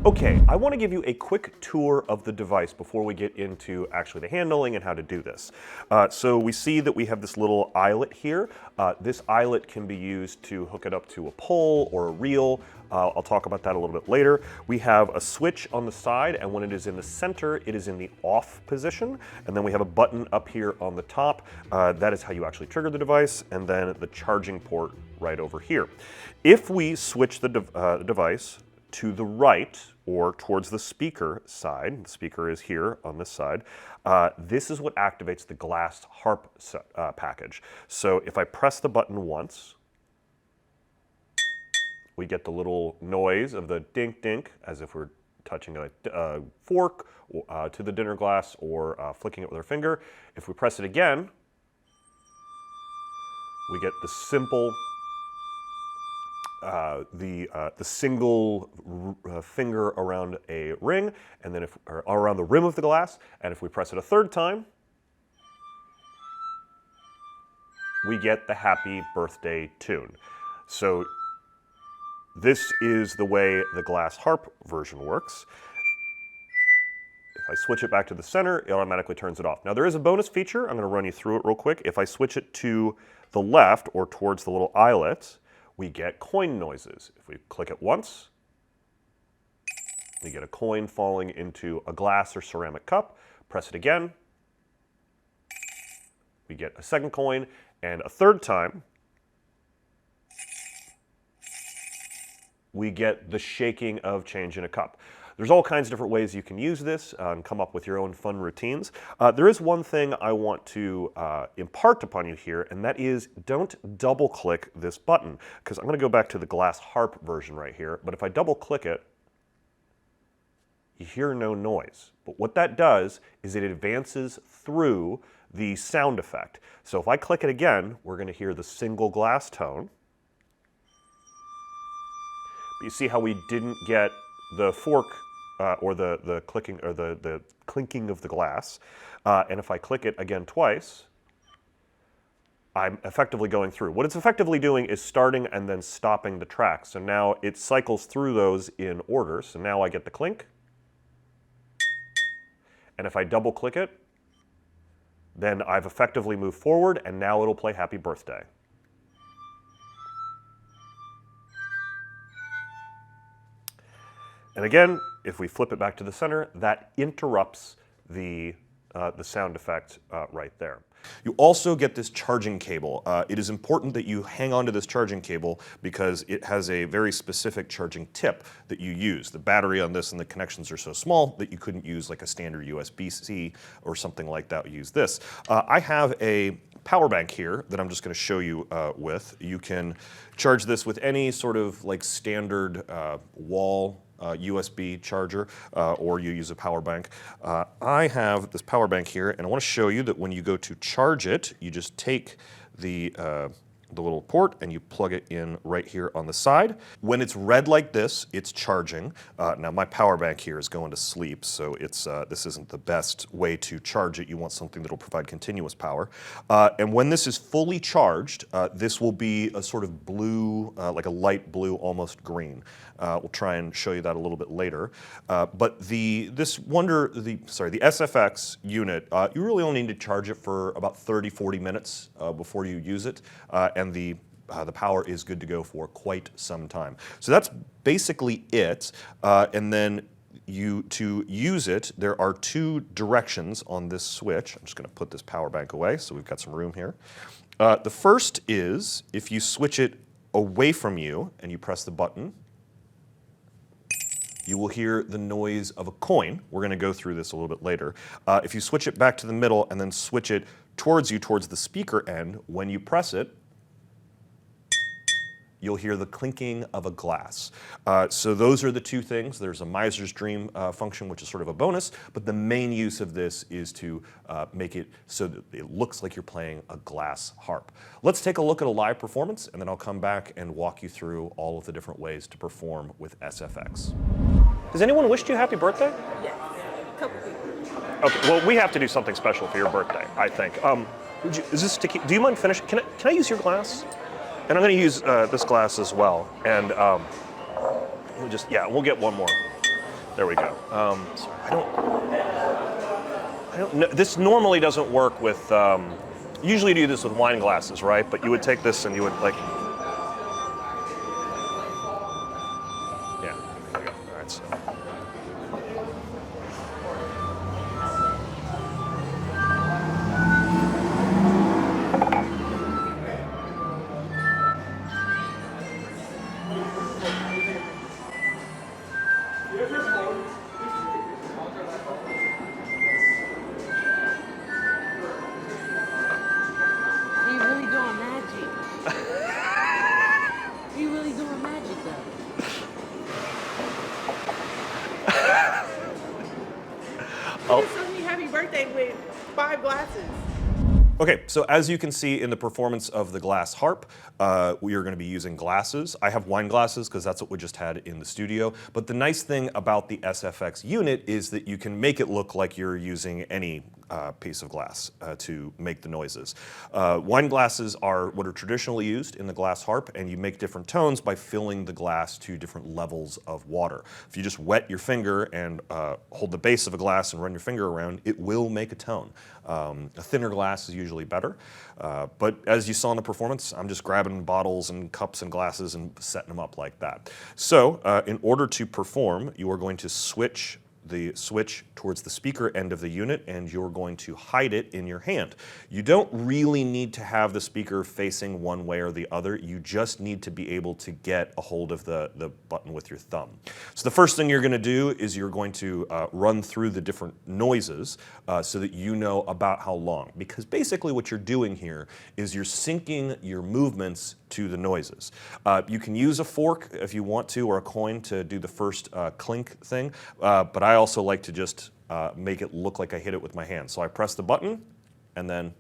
Okay, I want to give you a quick tour of the device before we get into actually the handling and how to do this. So we see that we have this little eyelet here. This eyelet can be used to hook it up to a pole or a reel. I'll talk about that a little bit later. We have a switch on the side, and when it is in the center, it is in the off position. And then we have a button up here on the top. That is how you actually trigger the device, and then the charging port right over here. If we switch the device to the right or towards the speaker side, the speaker is here on this side, this is what activates the glass harp package. So if I press the button once, we get the little noise of the dink dink as if we're touching a fork to the dinner glass or flicking it with our finger. If we press it again, we get the simple the single finger around a ring, and then or around the rim of the glass, and if we press it a third time, we get the happy birthday tune. So this is the way the glass harp version works. If I switch it back to the center, it automatically turns it off. Now there is a bonus feature. I'm going to run you through it real quick. If I switch it to the left or towards the little eyelet, we get coin noises. If we click it once, we get a coin falling into a glass or ceramic cup. Press it again, we get a second coin, and a third time, we get the shaking of change in a cup. There's all kinds of different ways you can use this and come up with your own fun routines. There is one thing I want to impart upon you here, and that is don't double click this button, because I'm going to go back to the glass harp version right here, but if I double click it, you hear no noise. But what that does is it advances through the sound effect. So if I click it again, we're going to hear the single glass tone. But you see how we didn't get the fork or the clicking or the clinking of the glass. And if I click it again twice, I'm effectively going through. What it's effectively doing is starting and then stopping the track. So now it cycles through those in order. So now I get the clink. And if I double click it, then I've effectively moved forward, and now it'll play Happy Birthday. And again, if we flip it back to the center, that interrupts the sound effect right there. You also get this charging cable. It is important that you hang on to this charging cable because it has a very specific charging tip that you use. The battery on this and the connections are so small that you couldn't use like a standard USB-C or something like that. Use this. I have a power bank here that I'm just going to show you with. You can charge this with any sort of like standard wall USB charger, or you use a power bank. I have this power bank here, and I want to show you that when you go to charge it, you just take the little port and you plug it in right here on the side. When it's red like this, it's charging. Now my power bank here is going to sleep, so this isn't the best way to charge it. You want something that will provide continuous power. And when this is fully charged, this will be a sort of blue, like a light blue, almost green. We'll try and show you that a little bit later. But the SFX unit, you really only need to charge it for about 30-40 minutes before you use it. And the power is good to go for quite some time. So that's basically it. And then to use it, there are two directions on this switch. I'm just going to put this power bank away so we've got some room here. The first is if you switch it away from you and you press the button, you will hear the noise of a coin. We're going to go through this a little bit later. If you switch it back to the middle and then switch it towards you, towards the speaker end, when you press it, you'll hear the clinking of a glass. So those are the two things. There's a miser's dream function, which is sort of a bonus, but the main use of this is to make it so that it looks like you're playing a glass harp. Let's take a look at a live performance, and then I'll come back and walk you through all of the different ways to perform with SFX. Does anyone wish you happy birthday? Yes, a couple people. Okay, well, we have to do something special for your birthday, I think. Do you mind finishing? Can I use your glass? And I'm going to use this glass as well. And we'll get one more. There we go. Sorry, I don't know. This normally doesn't work with, usually you do this with wine glasses, right? But you would take this and you would like, yeah, there we go. All right, so. You really doing magic. You really doing magic though. Oh. You just told me happy birthday with 5 glasses. Okay, so as you can see in the performance of the glass harp, we are going to be using glasses. I have wine glasses because that's what we just had in the studio. But the nice thing about the SFX unit is that you can make it look like you're using any piece of glass to make the noises. Wine glasses are what are traditionally used in the glass harp, and you make different tones by filling the glass to different levels of water. If you just wet your finger and hold the base of a glass and run your finger around, it will make a tone. A thinner glass is usually better, but as you saw in the performance, I'm just grabbing bottles and cups and glasses and setting them up like that. So in order to perform, you are going to switch the switch towards the speaker end of the unit, and you're going to hide it in your hand. You don't really need to have the speaker facing one way or the other. You just need to be able to get a hold of the button with your thumb. So the first thing you're going to do is you're going to run through the different noises so that you know about how long. Because basically what you're doing here is you're syncing your movements to the noises. You can use a fork if you want to, or a coin to do the first clink thing, but I also like to just make it look like I hit it with my hand. So I press the button, and then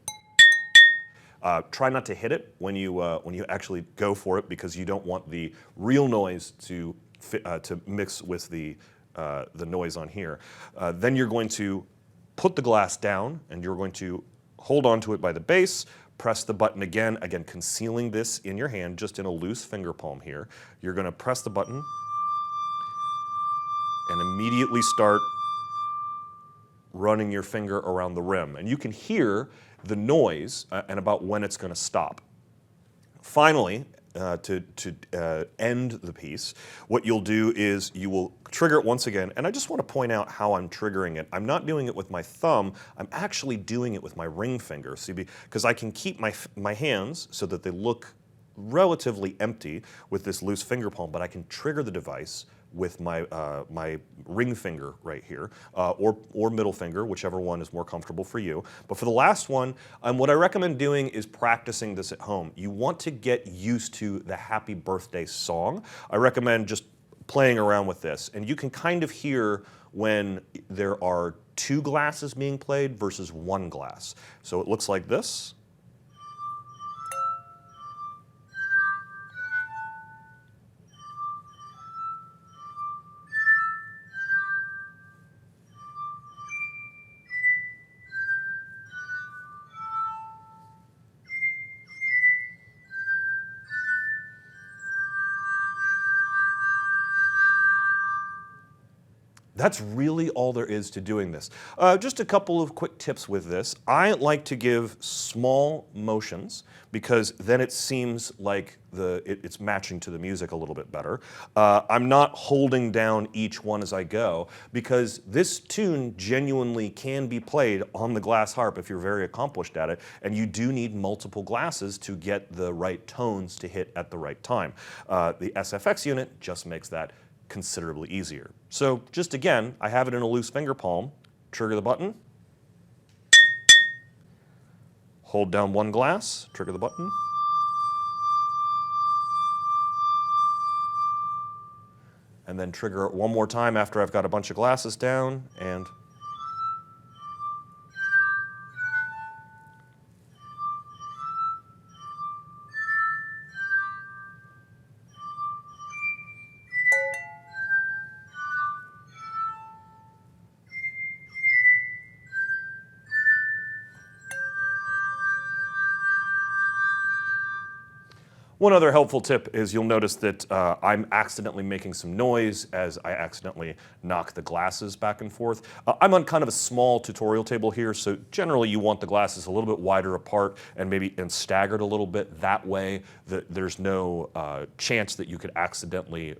try not to hit it when you actually go for it, because you don't want the real noise to mix with the noise on here. Then you're going to put the glass down, and you're going to hold onto it by the base, press the button again, concealing this in your hand, just in a loose finger palm here. You're going to press the button and immediately start running your finger around the rim. And you can hear the noise and about when it's going to stop. Finally, to end the piece, what you'll do is you will trigger it once again. And I just want to point out how I'm triggering it. I'm not doing it with my thumb. I'm actually doing it with my ring finger. See, because I can keep my hands so that they look relatively empty with this loose finger palm, but I can trigger the device with my my ring finger right here, or middle finger, whichever one is more comfortable for you. But for the last one, what I recommend doing is practicing this at home. You want to get used to the happy birthday song. I recommend just playing around with this, and you can kind of hear when there are 2 glasses being played versus 1 glass. So it looks like this. That's really all there is to doing this. Just a couple of quick tips with this. I like to give small motions because then it seems like it's matching to the music a little bit better. I'm not holding down each one as I go because this tune genuinely can be played on the glass harp if you're very accomplished at it, and you do need multiple glasses to get the right tones to hit at the right time. The SFX unit just makes that considerably easier. So just again, I have it in a loose finger palm, trigger the button, hold down 1 glass, trigger the button, and then trigger it 1 more time after I've got a bunch of glasses down, and One other helpful tip is you'll notice that I'm accidentally making some noise as I accidentally knock the glasses back and forth. I'm on kind of a small tutorial table here, so generally you want the glasses a little bit wider apart and maybe staggered a little bit. That way there's no chance that you could accidentally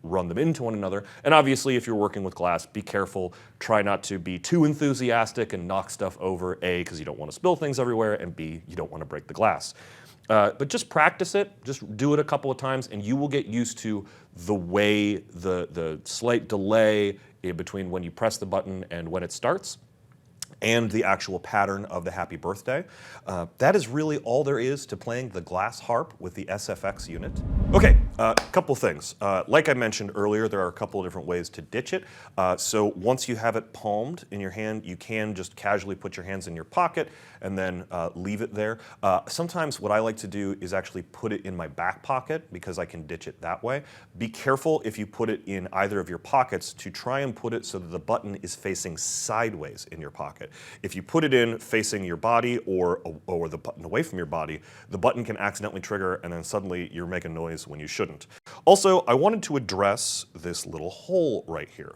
run them into one another. And obviously if you're working with glass, be careful. Try not to be too enthusiastic and knock stuff over, A, because you don't want to spill things everywhere, and B, you don't want to break the glass. But just practice it, just do it a couple of times, and you will get used to the way, the slight delay in between when you press the button and when it starts, and the actual pattern of the happy birthday. That is really all there is to playing the glass harp with the SFX unit. Okay, a couple things. Like I mentioned earlier, there are a couple of different ways to ditch it. So once you have it palmed in your hand, you can just casually put your hands in your pocket and then leave it there. Sometimes what I like to do is actually put it in my back pocket because I can ditch it that way. Be careful if you put it in either of your pockets to try and put it so that the button is facing sideways in your pocket. If you put it in facing your body or the button away from your body, the button can accidentally trigger and then suddenly you're making noise when you shouldn't. Also, I wanted to address this little hole right here.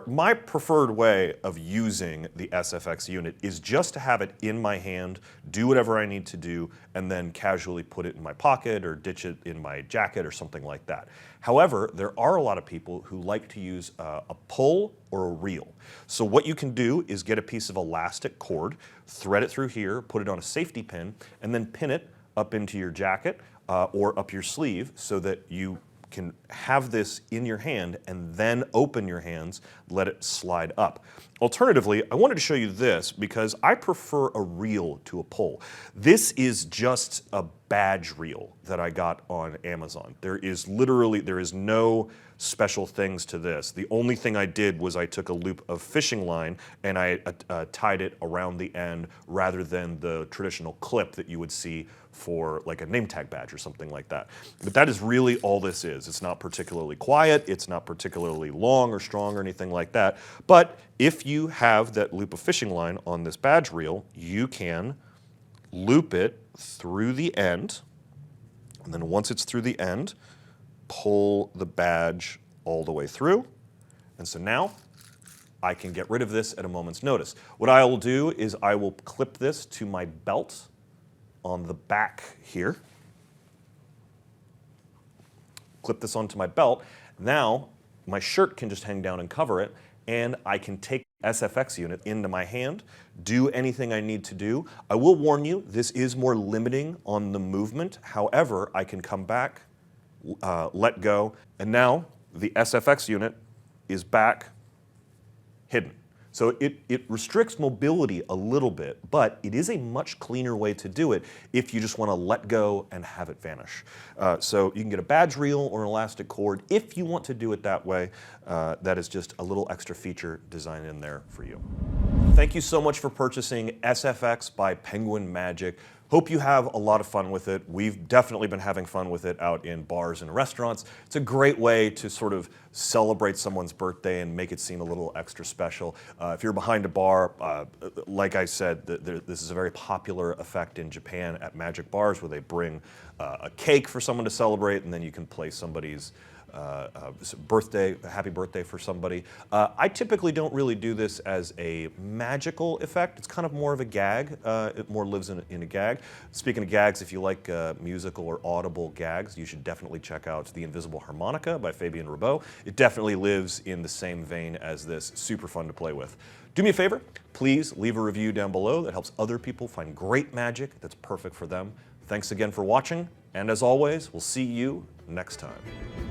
My preferred way of using the SFX unit is just to have it in my hand, do whatever I need to do, and then casually put it in my pocket or ditch it in my jacket or something like that. However, there are a lot of people who like to use a pull or a reel. So what you can do is get a piece of elastic cord, thread it through here, put it on a safety pin, and then pin it up into your jacket or up your sleeve so that you can have this in your hand and then open your hands, let it slide up. Alternatively, I wanted to show you this because I prefer a reel to a pull. This is just a badge reel that I got on Amazon. There is no special things to this. The only thing I did was I took a loop of fishing line and I tied it around the end rather than the traditional clip that you would see for like a name tag badge or something like that. But that is really all this is. It's not particularly quiet, it's not particularly long or strong or anything like that. But if you have that loop of fishing line on this badge reel, you can loop it through the end, and then once it's through the end, pull the badge all the way through. And so now I can get rid of this at a moment's notice. What I will do is I will clip this to my belt on the back here. Clip this onto my belt. Now my shirt can just hang down and cover it, and I can take the SFX unit into my hand, do anything I need to do. I will warn you, this is more limiting on the movement. However, I can come back, let go, and now the SFX unit is back hidden. So it restricts mobility a little bit, but it is a much cleaner way to do it if you just want to let go and have it vanish. So you can get a badge reel or an elastic cord if you want to do it that way. That is just a little extra feature designed in there for you. Thank you so much for purchasing SFX by Penguin Magic. Hope you have a lot of fun with it. We've definitely been having fun with it out in bars and restaurants. It's a great way to sort of celebrate someone's birthday and make it seem a little extra special. If you're behind a bar, like I said, this is a very popular effect in Japan at magic bars where they bring a cake for someone to celebrate, and then you can play somebody's happy birthday for somebody. I typically don't really do this as a magical effect. It's kind of more of a gag. It more lives in a gag. Speaking of gags, if you like musical or audible gags, you should definitely check out The Invisible Harmonica by Fabian Roubaud. It definitely lives in the same vein as this. Super fun to play with. Do me a favor, please leave a review down below. That helps other people find great magic that's perfect for them. Thanks again for watching, and as always, we'll see you next time.